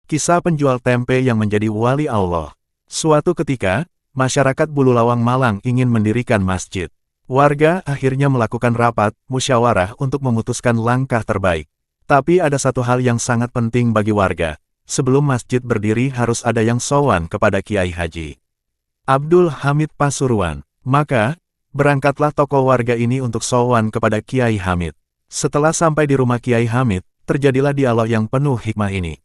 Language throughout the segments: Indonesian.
Kisah penjual tempe yang menjadi wali Allah. Suatu ketika, masyarakat Bululawang Malang ingin mendirikan masjid. Warga akhirnya melakukan rapat, musyawarah untuk memutuskan langkah terbaik. Tapi ada satu hal yang sangat penting bagi warga. Sebelum masjid berdiri harus ada yang sowan kepada Kiai Haji Abdul Hamid Pasuruan. Maka, berangkatlah tokoh warga ini untuk sowan kepada Kiai Hamid. Setelah sampai di rumah Kiai Hamid, terjadilah dialog yang penuh hikmah ini.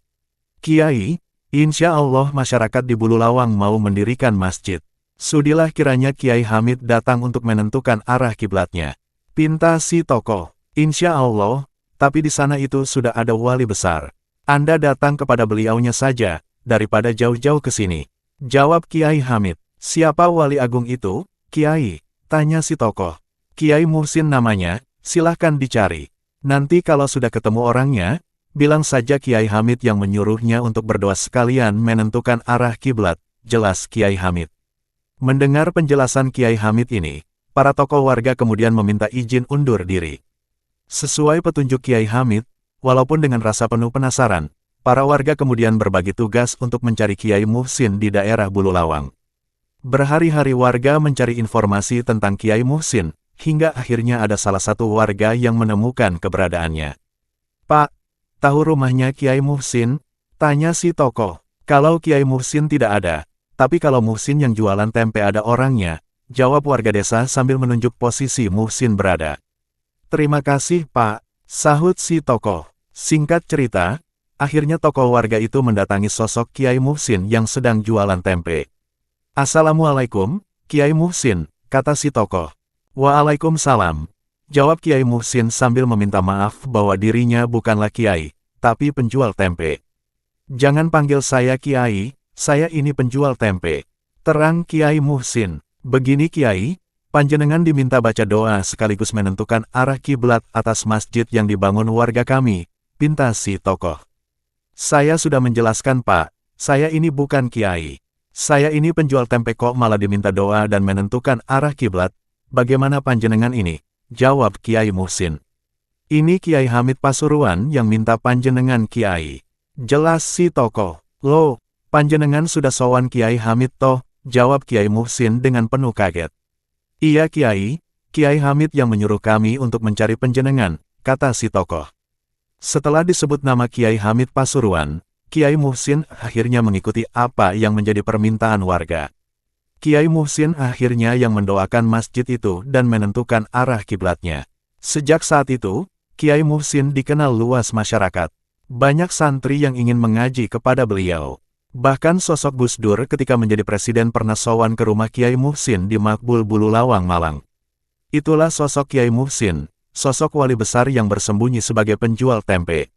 Kiai, insya Allah masyarakat di Bululawang mau mendirikan masjid. Sudilah kiranya Kiai Hamid datang untuk menentukan arah kiblatnya. Pinta si tokoh, insya Allah, tapi di sana itu sudah ada wali besar. Anda datang kepada beliaunya saja, daripada jauh-jauh ke sini. Jawab Kiai Hamid. Siapa wali agung itu, Kiai? Tanya si tokoh. Kiai Muhsin namanya, silahkan dicari. Nanti kalau sudah ketemu orangnya, bilang saja Kiai Hamid yang menyuruhnya untuk berdoa sekalian menentukan arah kiblat, jelas Kiai Hamid. Mendengar penjelasan Kiai Hamid ini, para tokoh warga kemudian meminta izin undur diri. Sesuai petunjuk Kiai Hamid, walaupun dengan rasa penuh penasaran, para warga kemudian berbagi tugas untuk mencari Kiai Muhsin di daerah Bululawang. Berhari-hari warga mencari informasi tentang Kiai Muhsin, hingga akhirnya ada salah satu warga yang menemukan keberadaannya. Pak, tahu rumahnya Kiai Muhsin? Tanya si tokoh. Kalau Kiai Muhsin tidak ada, tapi kalau Muhsin yang jualan tempe ada orangnya, jawab warga desa sambil menunjuk posisi Muhsin berada. Terima kasih Pak, sahut si tokoh. Singkat cerita, akhirnya tokoh warga itu mendatangi sosok Kiai Muhsin yang sedang jualan tempe. Assalamualaikum, Kiai Muhsin, kata si tokoh. Waalaikumsalam, jawab Kiai Muhsin sambil meminta maaf bahwa dirinya bukanlah Kiai, tapi penjual tempe. Jangan panggil saya Kiai, saya ini penjual tempe. Terang Kiai Muhsin. Begini Kiai, panjenengan diminta baca doa sekaligus menentukan arah kiblat atas masjid yang dibangun warga kami, pinta si tokoh. Saya sudah menjelaskan Pak, saya ini bukan Kiai. Saya ini penjual tempe kok malah diminta doa dan menentukan arah kiblat. Bagaimana panjenengan ini? Jawab Kiai Muhsin. Ini Kiai Hamid Pasuruan yang minta panjenengan Kiai. Jelas si tokoh. Loh, panjenengan sudah sowan Kiai Hamid toh? Jawab Kiai Muhsin dengan penuh kaget. Iya Kiai, Kiai Hamid yang menyuruh kami untuk mencari panjenengan, kata si tokoh. Setelah disebut nama Kiai Hamid Pasuruan, Kiai Muhsin akhirnya mengikuti apa yang menjadi permintaan warga. Kiai Muhsin akhirnya yang mendoakan masjid itu dan menentukan arah kiblatnya. Sejak saat itu, Kiai Muhsin dikenal luas masyarakat. Banyak santri yang ingin mengaji kepada beliau. Bahkan sosok Gus Dur ketika menjadi presiden pernah sowan ke rumah Kiai Muhsin di Makbul Bululawang Malang. Itulah sosok Kiai Muhsin, sosok wali besar yang bersembunyi sebagai penjual tempe.